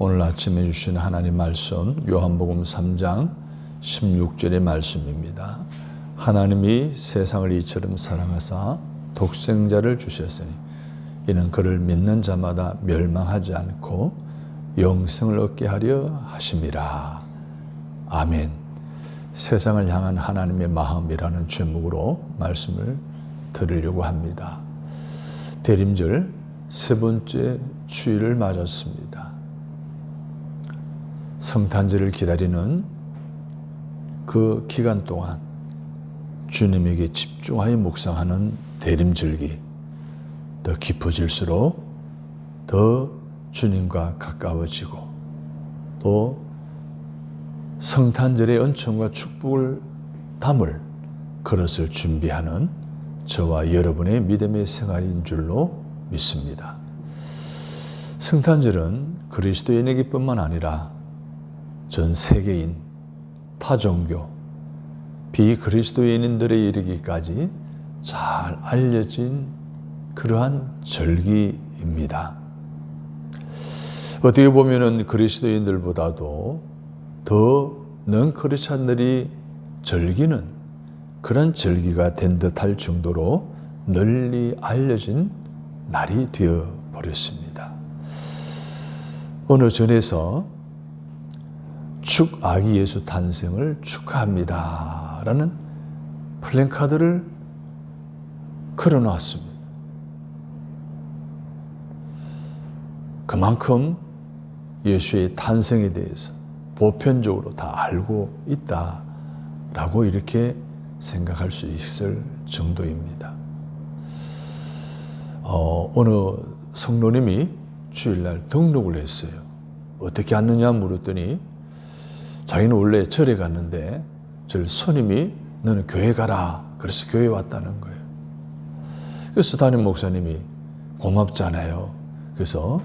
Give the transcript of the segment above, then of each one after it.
오늘 아침에 주신 하나님 말씀 요한복음 3장 16절의 말씀입니다. 하나님이 세상을 이처럼 사랑하사 독생자를 주셨으니 이는 그를 믿는 자마다 멸망하지 않고 영생을 얻게 하려 하심이라. 아멘. 세상을 향한 하나님의 마음이라는 제목으로 말씀을 드리려고 합니다. 대림절 세 번째 주일을 맞았습니다. 성탄절을 기다리는 그 기간 동안 주님에게 집중하여 묵상하는 대림절기, 더 깊어질수록 더 주님과 가까워지고 또 성탄절의 은총과 축복을 담을 그릇을 준비하는 저와 여러분의 믿음의 생활인 줄로 믿습니다. 성탄절은 그리스도인에게뿐만 아니라 전 세계인, 타종교, 비그리스도인들에 이르기까지 잘 알려진 그러한 절기입니다. 어떻게 보면 그리스도인들보다도 더 넌크리스찬들이 즐기는 그런 절기가 된 듯할 정도로 널리 알려진 날이 되어버렸습니다. 어느 전에서 아기 예수 탄생을 축하합니다 라는 플랜카드를 걸어놨습니다. 그만큼 예수의 탄생에 대해서 보편적으로 다 알고 있다라고 이렇게 생각할 수 있을 정도입니다. 어느 성도님이 주일날 등록을 했어요. 어떻게 왔느냐 물었더니 자기는 원래 절에 갔는데 절 스님이 너는 교회 가라. 그래서 교회 왔다는 거예요. 그래서 담임 목사님이 고맙잖아요. 그래서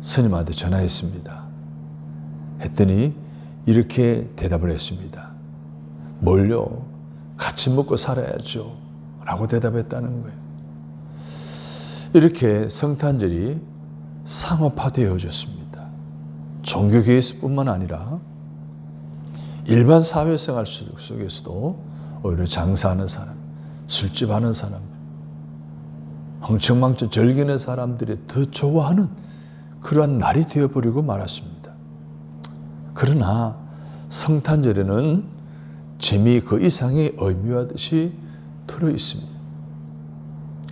스님한테 전화했습니다. 했더니 이렇게 대답을 했습니다. 뭘요? 같이 먹고 살아야죠. 라고 대답했다는 거예요. 이렇게 성탄절이 상업화되어졌습니다. 종교계에서뿐만 아니라 일반 사회생활 속에서도 오히려 장사하는 사람, 술집 하는 사람, 흥청망청 즐기는 사람들이 더 좋아하는 그러한 날이 되어버리고 말았습니다. 그러나 성탄절에는 재미 그 이상의 의미와 뜻이 들어있습니다.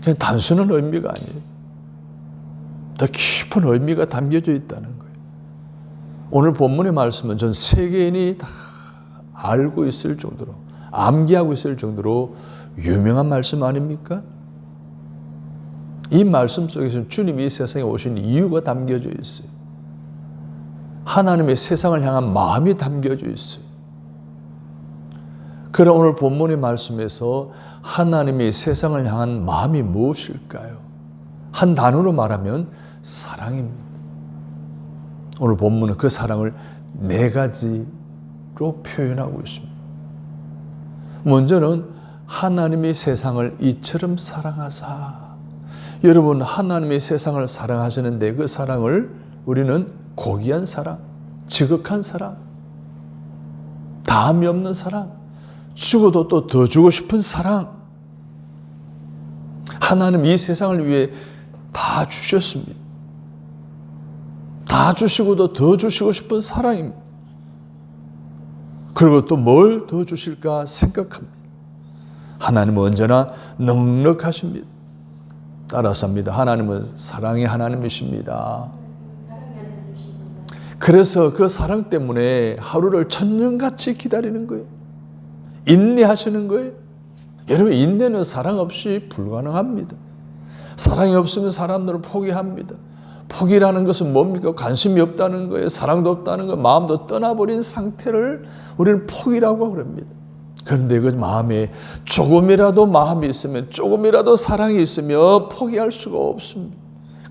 그냥 단순한 의미가 아니에요. 더 깊은 의미가 담겨져 있다는 거예요. 오늘 본문의 말씀은 전 세계인이 다 알고 있을 정도로, 암기하고 있을 정도로 유명한 말씀 아닙니까? 이 말씀 속에서는 주님이 이 세상에 오신 이유가 담겨져 있어요. 하나님의 세상을 향한 마음이 담겨져 있어요. 그럼 오늘 본문의 말씀에서 하나님의 세상을 향한 마음이 무엇일까요? 한 단어로 말하면 사랑입니다. 오늘 본문은 그 사랑을 네 가지로 표현하고 있습니다. 먼저는 하나님의 세상을 이처럼 사랑하사. 여러분, 하나님의 세상을 사랑하시는데 그 사랑을 우리는 고귀한 사랑, 지극한 사랑, 다함이 없는 사랑, 죽어도 또 더 주고 싶은 사랑. 하나님 이 세상을 위해 다 주셨습니다. 다 주시고도 더 주시고 싶은 사랑입니다. 그리고 또 뭘 더 주실까 생각합니다. 하나님은 언제나 넉넉하십니다. 따라서 합니다. 하나님은 사랑의 하나님이십니다. 그래서 그 사랑 때문에 하루를 천년같이 기다리는 거예요. 인내하시는 거예요. 여러분, 인내는 사랑 없이 불가능합니다. 사랑이 없으면 사람들은 포기합니다. 포기라는 것은 뭡니까? 관심이 없다는 거예요. 사랑도 없다는 거, 마음도 떠나버린 상태를 우리는 포기라고 그럽니다. 그런데 그 마음에 조금이라도 마음이 있으면, 조금이라도 사랑이 있으면 포기할 수가 없습니다.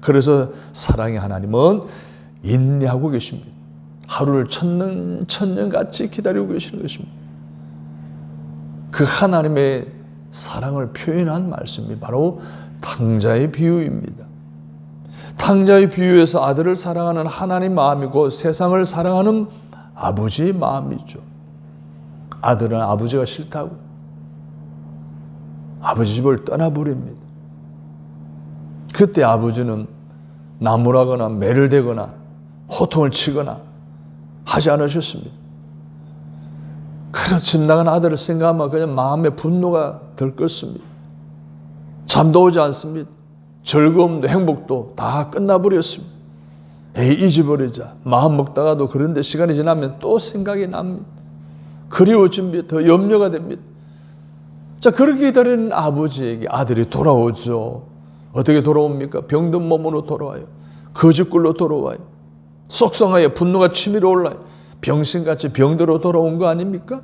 그래서 사랑의 하나님은 인내하고 계십니다. 하루를 천년같이 기다리고 계시는 것입니다. 그 하나님의 사랑을 표현한 말씀이 바로 탕자의 비유입니다. 탕자의 비유에서 아들을 사랑하는 하나님 마음이고 세상을 사랑하는 아버지의 마음이죠. 아들은 아버지가 싫다고 아버지 집을 떠나버립니다. 그때 아버지는 나무라거나 매를 대거나 호통을 치거나 하지 않으셨습니다. 그런 집 나간 아들을 생각하면 그냥 마음에 분노가 들끓습니다. 잠도 오지 않습니다. 즐거움도 행복도 다 끝나버렸습니다. 에이, 잊어버리자. 마음 먹다가도 그런데 시간이 지나면 또 생각이 납니다. 그리워집니다. 더 염려가 됩니다. 자, 그렇게 기다리는 아버지에게 아들이 돌아오죠. 어떻게 돌아옵니까? 병든 몸으로 돌아와요. 거짓골로 돌아와요. 속상하여 분노가 치밀어 올라요. 병신같이 병들어 돌아온 거 아닙니까?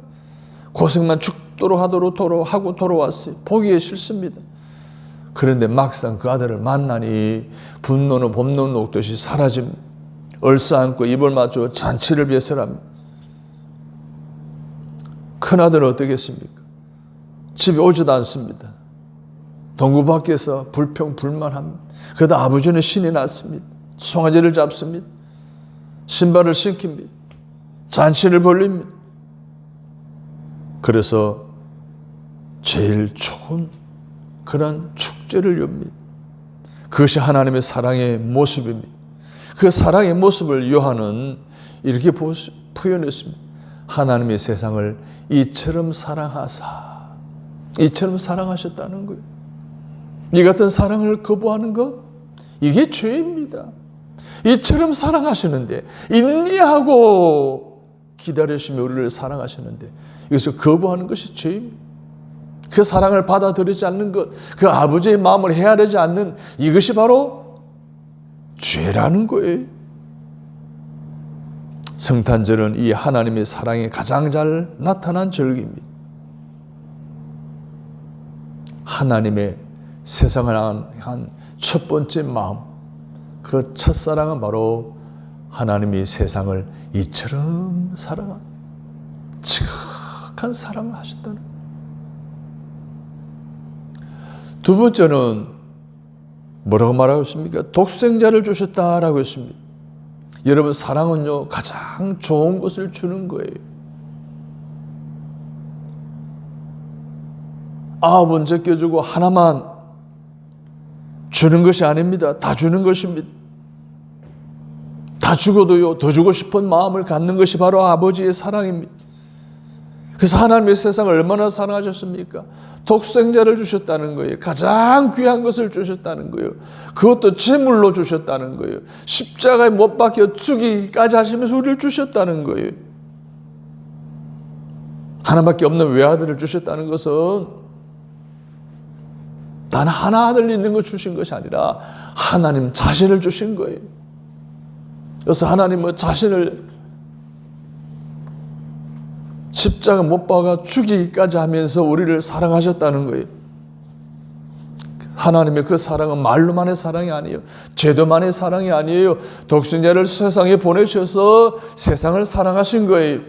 고생만 죽도록 하도록 하고 돌아왔어요. 보기에 싫습니다. 그런데 막상 그 아들을 만나니 분노는 봄눈 녹듯이 사라집니다. 얼싸안고 입을 맞추어 잔치를 배설합니다. 큰아들은 어떻겠습니까? 집에 오지도 않습니다. 동구 밖에서 불평불만합니다. 그러다 아버지는 신이 났습니다. 송아지를 잡습니다. 신발을 신깁니다. 잔치를 벌립니다. 그래서 제일 좋은 그런 축제를 엽니다. 그것이 하나님의 사랑의 모습입니다. 그 사랑의 모습을 요한은 이렇게 표현했습니다. 하나님의 세상을 이처럼 사랑하사, 이처럼 사랑하셨다는 거예요. 이 같은 사랑을 거부하는 것, 이게 죄입니다. 이처럼 사랑하시는데, 인내하고 기다리시며 우리를 사랑하시는데 이것을 거부하는 것이 죄입니다. 그 사랑을 받아들이지 않는 것, 그 아버지의 마음을 헤아리지 않는 이것이 바로 죄라는 거예요. 성탄절은 이 하나님의 사랑이 가장 잘 나타난 절기입니다. 하나님의 세상을 향한 첫 번째 마음, 그 첫사랑은 바로 하나님이 세상을 이처럼 사랑한 지극한 사랑을 하셨다는 거예요. 두 번째는 뭐라고 말하고 있습니까? 독생자를 주셨다라고 했습니다. 여러분, 사랑은요 가장 좋은 것을 주는 거예요. 아홉은 제껴주고 하나만 주는 것이 아닙니다. 다 주는 것입니다. 다 주고도요 더 주고 싶은 마음을 갖는 것이 바로 아버지의 사랑입니다. 그래서 하나님의 세상을 얼마나 사랑하셨습니까? 독생자를 주셨다는 거예요. 가장 귀한 것을 주셨다는 거예요. 그것도 제물로 주셨다는 거예요. 십자가에 못 박혀 죽이기까지 하시면서 우리를 주셨다는 거예요. 하나밖에 없는 외아들을 주셨다는 것은 단 하나 아들 있는 거 주신 것이 아니라 하나님 자신을 주신 거예요. 그래서 하나님은 자신을 십자가 못 박아 죽이기까지 하면서 우리를 사랑하셨다는 거예요. 하나님의 그 사랑은 말로만의 사랑이 아니에요. 제도만의 사랑이 아니에요. 독생자를 세상에 보내셔서 세상을 사랑하신 거예요.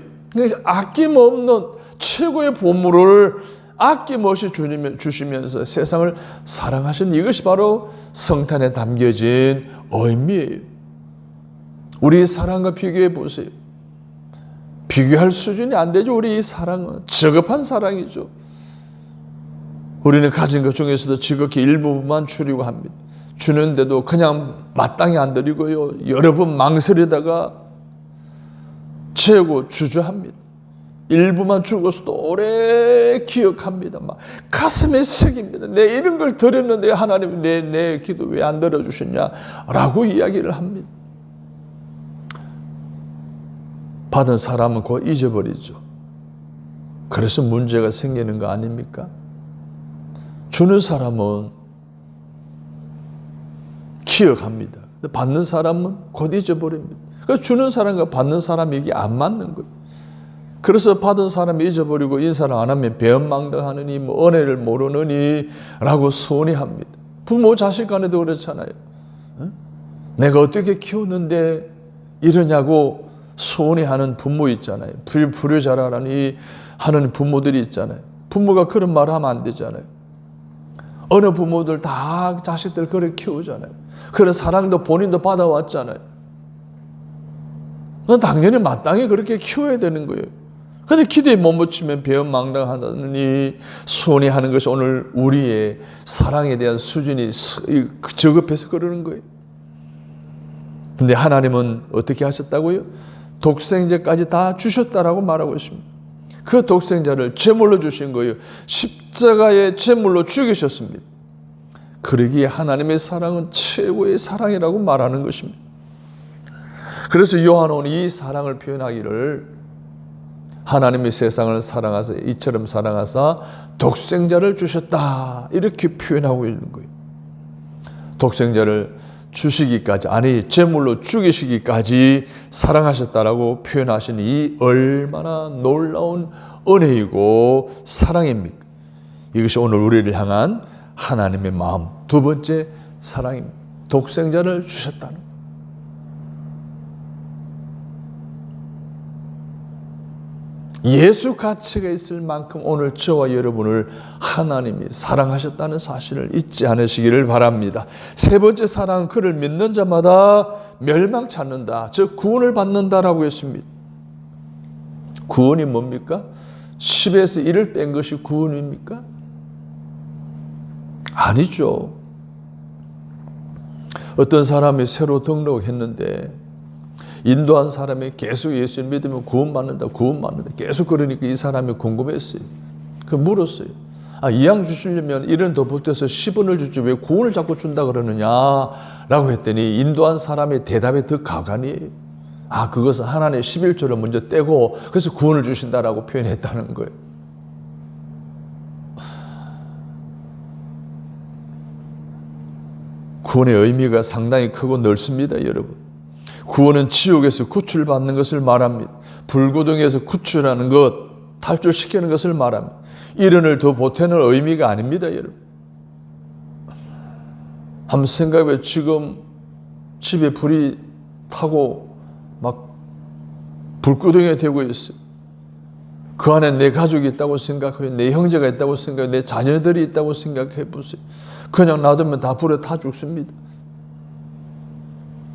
아낌없는 최고의 보물을 아낌없이 주시면서 세상을 사랑하신 이것이 바로 성탄에 담겨진 의미예요. 우리 사랑과 비교해 보세요. 비교할 수준이 안 되죠. 우리 이 사랑은 저급한 사랑이죠. 우리는 가진 것 중에서도 지극히 일부분만 주려고 합니다. 주는데도 그냥 마땅히 안 드리고요, 여러 번 망설이다가 채우고 주저합니다. 일부만 주고서도 오래 기억합니다. 막 가슴에 새깁니다. 내 이런 걸 드렸는데 하나님 내 기도 왜 안 들어주셨냐라고 이야기를 합니다. 받은 사람은 곧 잊어버리죠. 그래서 문제가 생기는 거 아닙니까? 주는 사람은 기억합니다. 받는 사람은 곧 잊어버립니다. 그러니까 주는 사람과 받는 사람이 이게 안 맞는 거예요. 그래서 받은 사람이 잊어버리고 인사를 안 하면 배은망덕하느니 뭐 은혜를 모르느니 라고 소원해합니다. 부모 자식 간에도 그렇잖아요. 내가 어떻게 키웠는데 이러냐고 소원해하는 부모 있잖아요. 불효자라니 하는 부모들이 있잖아요. 부모가 그런 말을 하면 안 되잖아요. 어느 부모들 다 자식들 그렇게 키우잖아요. 그런 사랑도 본인도 받아왔잖아요. 당연히 마땅히 그렇게 키워야 되는 거예요. 그런데 기대에 못 미치면 배은망당하다니 수원이 하는 것이 오늘 우리의 사랑에 대한 수준이 저급해서 그러는 거예요. 근데 하나님은 어떻게 하셨다고요? 독생자까지 다 주셨다라고 말하고 있습니다. 그 독생자를 제물로 주신 거예요. 십자가의 제물로 죽이셨습니다. 그러기에 하나님의 사랑은 최고의 사랑이라고 말하는 것입니다. 그래서 요한은 이 사랑을 표현하기를 하나님이 세상을 사랑하사 이처럼 사랑하사 독생자를 주셨다 이렇게 표현하고 있는 거예요. 독생자를 주시기까지, 아니 제물로 죽이시기까지 사랑하셨다라고 표현하신 이 얼마나 놀라운 은혜이고 사랑입니까? 이것이 오늘 우리를 향한 하나님의 마음, 두 번째 사랑입니다. 독생자를 주셨다는 거예요. 예수 가치가 있을 만큼 오늘 저와 여러분을 하나님이 사랑하셨다는 사실을 잊지 않으시기를 바랍니다. 세 번째 사랑은 그를 믿는 자마다 멸망치 않는다. 즉 구원을 받는다라고 했습니다. 구원이 뭡니까? 10에서 1을 뺀 것이 구원입니까? 아니죠. 어떤 사람이 새로 등록했는데 인도한 사람이 계속 예수를 믿으면 구원받는다, 구원받는다. 계속 그러니까 이 사람이 궁금했어요. 그 물었어요. 이양 주시려면 1은 더 보태서 10원을 주지 왜 구원을 자꾸 준다 그러느냐? 라고 했더니 인도한 사람의 대답이 더 가관이에요. 그것은 하나님의 11조를 먼저 떼고 그래서 구원을 주신다라고 표현했다는 거예요. 구원의 의미가 상당히 크고 넓습니다, 여러분. 구원은 지옥에서 구출받는 것을 말합니다. 불구덩이에서 구출하는 것, 탈출시키는 것을 말합니다. 1원을 더 보태는 의미가 아닙니다, 여러분. 한번 생각해봐요. 지금 집에 불이 타고 막 불구덩이가 되고 있어요. 그 안에 내 가족이 있다고 생각해요. 내 형제가 있다고 생각해요. 내 자녀들이 있다고 생각해 보세요. 그냥 놔두면 다 불에 타 죽습니다.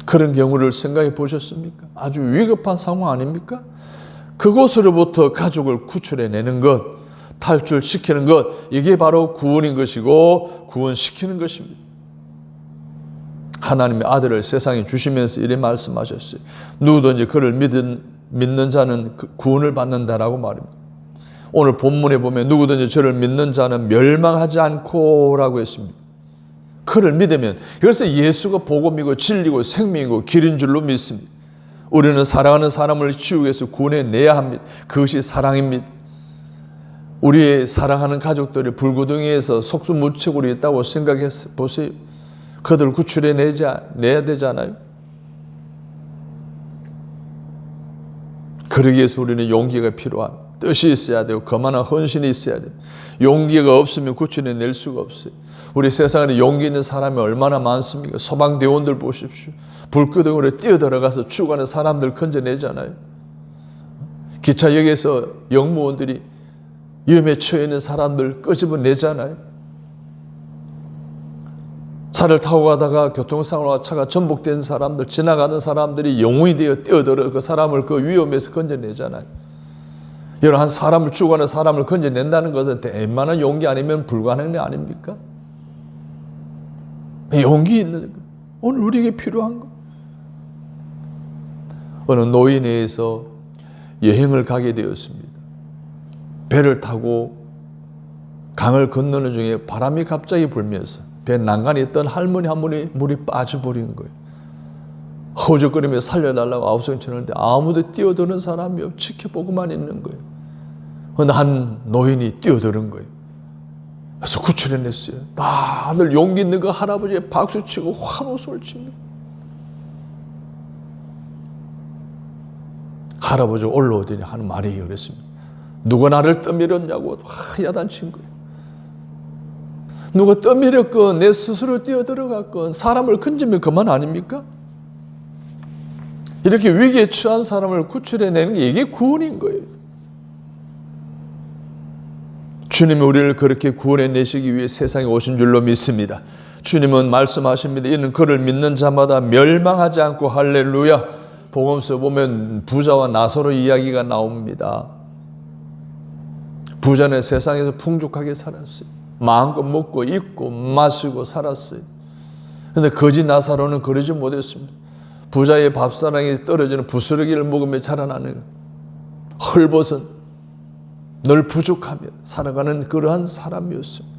그런 경우를 생각해 보셨습니까? 아주 위급한 상황 아닙니까? 그곳으로부터 가족을 구출해내는 것, 탈출시키는 것, 이게 바로 구원인 것이고 구원시키는 것입니다. 하나님의 아들을 세상에 주시면서 이렇게 말씀하셨어요. 누구든지 그를 믿는 자는 구원을 받는다라고 말합니다. 오늘 본문에 보면 누구든지 저를 믿는 자는 멸망하지 않고라고 했습니다. 그를 믿으면, 그래서 예수가 복음이고 진리고 생명이고 길인 줄로 믿습니다. 우리는 사랑하는 사람을 지옥에서 구원해내야 합니다. 그것이 사랑입니다. 우리의 사랑하는 가족들이 불구덩이에서 속수무책으로 있다고 생각해 보세요. 그들을 구출해내야 되잖아요. 그러기 위해서 우리는 용기가 필요합니다. 뜻이 있어야 되고 거만한 헌신이 있어야 돼요. 용기가 없으면 구출해낼 수가 없어요. 우리 세상에 용기 있는 사람이 얼마나 많습니까? 소방대원들 보십시오. 불구덩이로 뛰어들어가서 죽어가는 사람들 건져내잖아요. 기차역에서 영무원들이 위험에 처해 있는 사람들 끄집어내잖아요. 차를 타고 가다가 교통사고로 차가 전복된 사람들, 지나가는 사람들이 영웅이 되어 뛰어들어 그 사람을 그 위험에서 건져내잖아요. 여러분, 한 사람을 죽어가는 사람을 건져낸다는 것은 웬만한 용기 아니면 불가능한 게 아닙니까? 용기 있는, 오늘 우리에게 필요한 거. 어느 노인회에서 여행을 가게 되었습니다. 배를 타고 강을 건너는 중에 바람이 갑자기 불면서 배 난간에 있던 할머니 한 분이 물이 빠져버린 거예요. 허우적거리며 살려달라고 아우성 치는데 아무도 뛰어드는 사람이 없고 지켜보고만 있는 거예요. 그런데 한 노인이 뛰어드는 거예요. 그래서 구출해냈어요. 다들 용기 있는 그 할아버지에 박수치고 환호성을 칩니다. 할아버지가 올라오더니 하는 말이 그랬습니다. 누가 나를 떠밀었냐고 야단친 거예요. 누가 떠밀었건 내 스스로 뛰어들어갔건 사람을 건지면 그만 아닙니까? 이렇게 위기에 처한 사람을 구출해내는 게 이게 구원인 거예요. 주님이 우리를 그렇게 구원해내시기 위해 세상에 오신 줄로 믿습니다. 주님은 말씀하십니다. 이는 그를 믿는 자마다 멸망하지 않고, 할렐루야. 복음서 보면 부자와 나사로 이야기가 나옵니다. 부자는 세상에서 풍족하게 살았어요. 마음껏 먹고 입고 마시고 살았어요. 그런데 거지 나사로는 그러지 못했습니다. 부자의 밥사랑이 떨어지는 부스러기를 먹으며 자라나는 헐벗은 늘 부족하며 살아가는 그러한 사람이었습니다.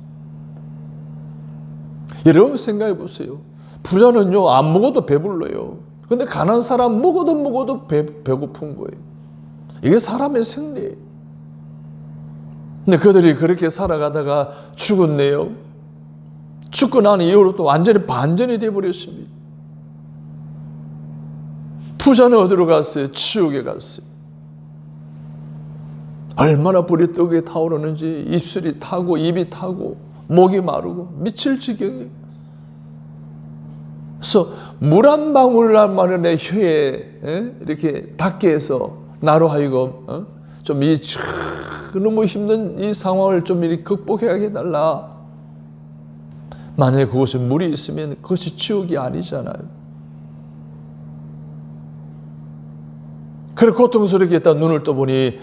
여러분 생각해 보세요. 부자는요, 안 먹어도 배불러요. 근데 가난한 사람 먹어도 배고픈 거예요. 이게 사람의 생리예요. 근데 그들이 그렇게 살아가다가 죽었네요. 죽고 난 이후로 또 완전히 반전이 되어버렸습니다. 부자는 어디로 갔어요? 지옥에 갔어요. 얼마나 불이 뜨게 타오르는지 입술이 타고 입이 타고 목이 마르고 미칠 지경이에요. 그래서 물 한 방울만을 내 혀에 이렇게 닿게 해서 나로 하여금 좀 이 너무 힘든 이 상황을 좀 이렇게 극복하게 해달라. 만약에 그곳에 물이 있으면 그것이 지옥이 아니잖아요. 그래 고통스럽게 했다 눈을 떠보니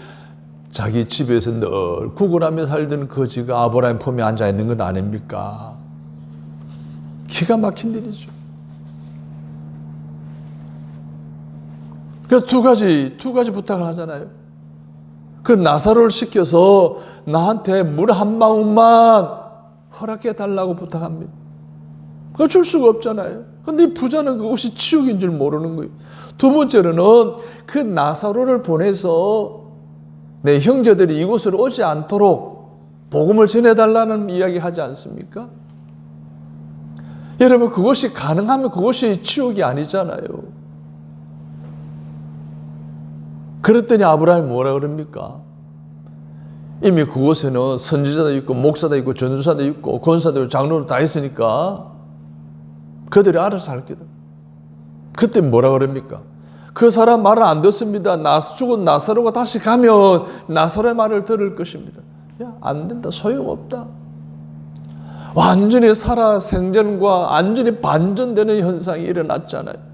자기 집에서 늘 구걸하며 살던 거지가 아브라함 품에 앉아있는 것 아닙니까? 기가 막힌 일이죠. 그래서 두 가지 부탁을 하잖아요. 그 나사로를 시켜서 나한테 물 한 방울만 허락해 달라고 부탁합니다. 그거 줄 수가 없잖아요. 근데 이 부자는 그것이 지옥인 줄 모르는 거예요. 두 번째로는 그 나사로를 보내서 내 형제들이 이곳으로 오지 않도록 복음을 전해달라는 이야기 하지 않습니까? 여러분, 그것이 가능하면 그것이 지옥이 아니잖아요. 그랬더니 아브라함이 뭐라 그럽니까? 이미 그곳에는 선지자도 있고 목사도 있고 전도사도 있고 권사도 있고 장로도 다 있으니까 그들이 알아서 할 거다. 그때 뭐라 그럽니까? 그 사람 말을 안 듣습니다. 죽은 나사로가 다시 가면 나사로의 말을 들을 것입니다. 야, 안 된다. 소용없다. 완전히 살아생전과 완전히 반전되는 현상이 일어났잖아요.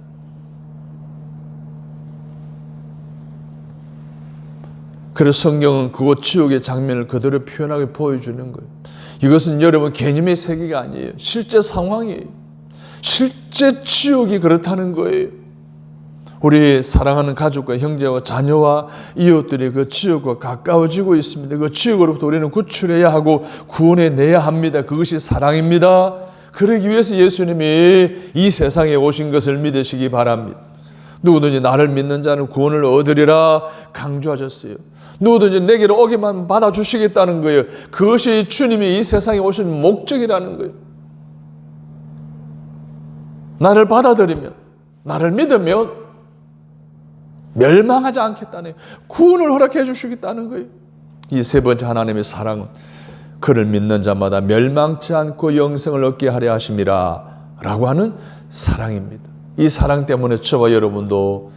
그래서 성경은 그곳 지옥의 장면을 그대로 표현하게 보여주는 거예요. 이것은 여러분 개념의 세계가 아니에요. 실제 상황이에요. 실제 지옥이 그렇다는 거예요. 우리 사랑하는 가족과 형제와 자녀와 이웃들이 그 지옥과 가까워지고 있습니다. 그 지옥으로부터 우리는 구출해야 하고 구원해내야 합니다. 그것이 사랑입니다. 그러기 위해서 예수님이 이 세상에 오신 것을 믿으시기 바랍니다. 누구든지 나를 믿는 자는 구원을 얻으리라 강조하셨어요. 누구든지 내게로 오기만 받아주시겠다는 거예요. 그것이 주님이 이 세상에 오신 목적이라는 거예요. 나를 받아들이면, 나를 믿으면 멸망하지 않겠다는, 구원을 허락해 주시겠다는 거예요. 이 세 번째 하나님의 사랑은 그를 믿는 자마다 멸망치 않고 영생을 얻게 하려 하심이라 라고 하는 사랑입니다. 이 사랑 때문에 저와 여러분도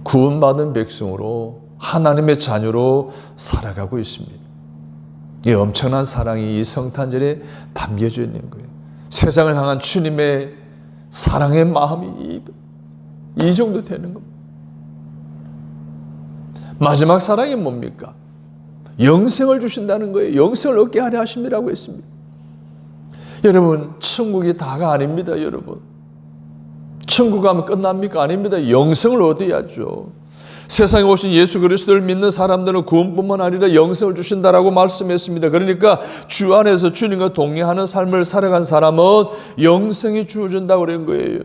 구원받은 백성으로 하나님의 자녀로 살아가고 있습니다. 이 엄청난 사랑이 이 성탄절에 담겨져 있는 거예요. 세상을 향한 주님의 사랑의 마음이 이 정도 되는 겁니다. 마지막 사랑이 뭡니까? 영생을 주신다는 거예요. 영생을 얻게 하려 하심이라고 했습니다. 여러분, 천국이 다가 아닙니다. 여러분, 천국 가면 끝납니까? 아닙니다. 영생을 얻어야죠. 세상에 오신 예수 그리스도를 믿는 사람들은 구원뿐만 아니라 영생을 주신다라고 말씀했습니다. 그러니까 주 안에서 주님과 동행하는 삶을 살아간 사람은 영생이 주어진다고 그런 거예요.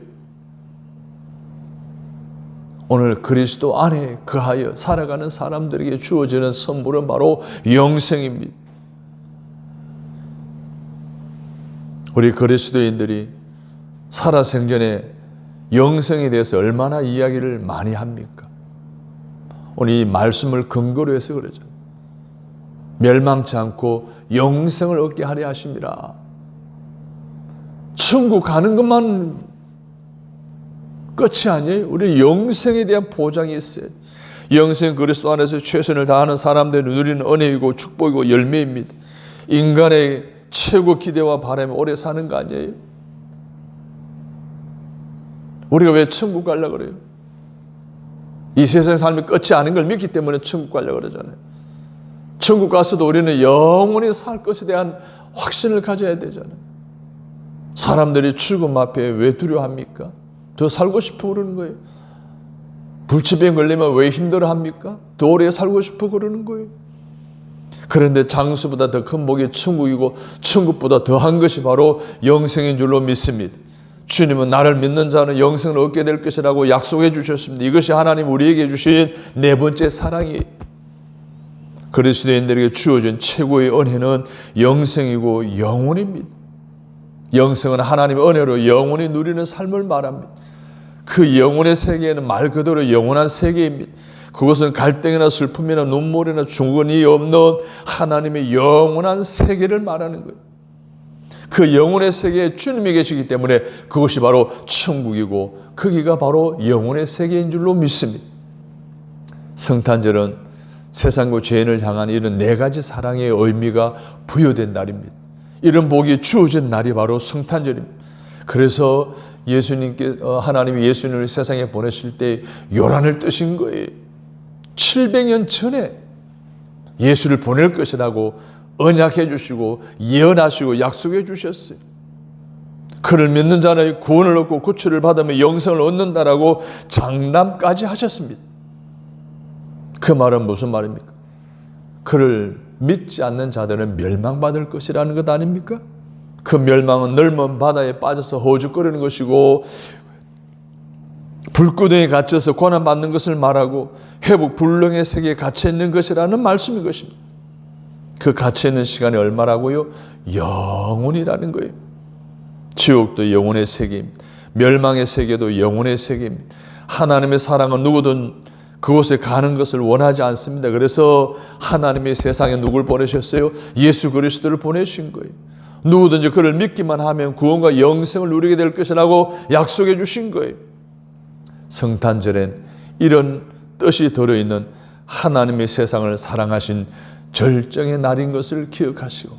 오늘 그리스도 안에 거하여 살아가는 사람들에게 주어지는 선물은 바로 영생입니다. 우리 그리스도인들이 살아생전에 영생에 대해서 얼마나 이야기를 많이 합니까? 오늘 이 말씀을 근거로 해서 그러죠. 멸망치 않고 영생을 얻게 하려 하심이라. 천국 가는 것만 끝이 아니에요. 우리 영생에 대한 보장이 있어요. 영생 그리스도 안에서 최선을 다하는 사람들이 누리는 은혜이고 축복이고 열매입니다. 인간의 최고 기대와 바람이 오래 사는 거 아니에요? 우리가 왜 천국 가려고 그래요? 이 세상 삶이 끝이 아닌 걸 믿기 때문에 천국 가려고 그러잖아요. 천국 가서도 우리는 영원히 살 것에 대한 확신을 가져야 되잖아요. 사람들이 죽음 앞에 왜 두려워합니까? 더 살고 싶어 그러는 거예요. 불치병 걸리면 왜 힘들어합니까? 더 오래 살고 싶어 그러는 거예요. 그런데 장수보다 더 큰 복이 천국이고 천국보다 더한 것이 바로 영생인 줄로 믿습니다. 주님은 나를 믿는 자는 영생을 얻게 될 것이라고 약속해 주셨습니다. 이것이 하나님 우리에게 주신 네 번째 사랑이에요. 그리스도인들에게 주어진 최고의 은혜는 영생이고 영원입니다. 영생은 하나님의 은혜로 영원히 누리는 삶을 말합니다. 그 영혼의 세계에는 말 그대로 영원한 세계입니다. 그것은 갈등이나 슬픔이나 눈물이나 죽음이 없는 하나님의 영원한 세계를 말하는 거예요. 그 영혼의 세계에 주님이 계시기 때문에 그것이 바로 천국이고 거기가 바로 영혼의 세계인 줄로 믿습니다. 성탄절은 세상과 죄인을 향한 이런 네 가지 사랑의 의미가 부여된 날입니다. 이런 복이 주어진 날이 바로 성탄절입니다. 그래서 하나님이 예수님을 세상에 보내실 때 요란을 뜨신 거예요. 700년 전에 예수를 보낼 것이라고 언약해 주시고 예언하시고 약속해 주셨어요. 그를 믿는 자는 구원을 얻고 구출을 받으며 영생을 얻는다라고 장담까지 하셨습니다. 그 말은 무슨 말입니까? 그를 믿지 않는 자들은 멸망받을 것이라는 것 아닙니까? 그 멸망은 넓은 바다에 빠져서 허우적거리는 것이고 불구덩이에 갇혀서 고난받는 것을 말하고 회복 불능의 세계에 갇혀있는 것이라는 말씀인 것입니다. 그 갇혀있는 시간이 얼마라고요? 영원이라는 거예요. 지옥도 영혼의 세계입니다. 멸망의 세계도 영혼의 세계입니다. 하나님의 사랑은 누구든 그곳에 가는 것을 원하지 않습니다. 그래서 하나님이 세상에 누굴 보내셨어요? 예수 그리스도를 보내신 거예요. 누구든지 그를 믿기만 하면 구원과 영생을 누리게 될 것이라고 약속해 주신 거예요. 성탄절엔 이런 뜻이 들어있는 하나님의 세상을 사랑하신 절정의 날인 것을 기억하시고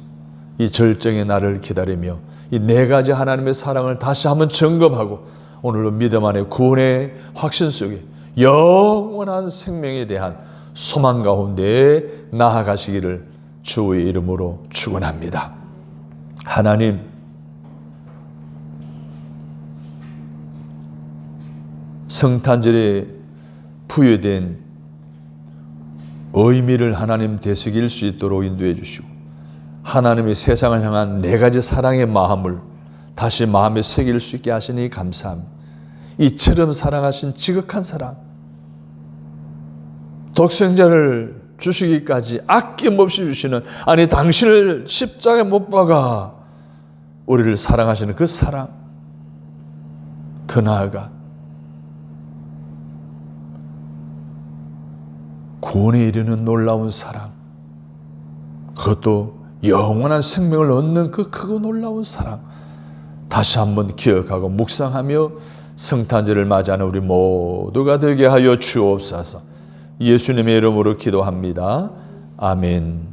이 절정의 날을 기다리며 이 네 가지 하나님의 사랑을 다시 한번 점검하고 오늘도 믿음 안에 구원의 확신 속에 영원한 생명에 대한 소망 가운데 나아가시기를 주의 이름으로 축원합니다. 하나님, 성탄절에 부여된 의미를 하나님 되새길 수 있도록 인도해 주시고 하나님의 세상을 향한 네 가지 사랑의 마음을 다시 마음에 새길 수 있게 하시니 감사합니다. 이처럼 사랑하신 지극한 사랑, 독생자를 주시기까지 아낌없이 주시는, 아니 당신을 십자가에 못 박아 우리를 사랑하시는 그 사랑, 더 나아가 구원에 이르는 놀라운 사랑, 그것도 영원한 생명을 얻는 그 크고 놀라운 사랑 다시 한번 기억하고 묵상하며 성탄절을 맞이하는 우리 모두가 되게 하여 주옵소서. 예수님의 이름으로 기도합니다. 아멘.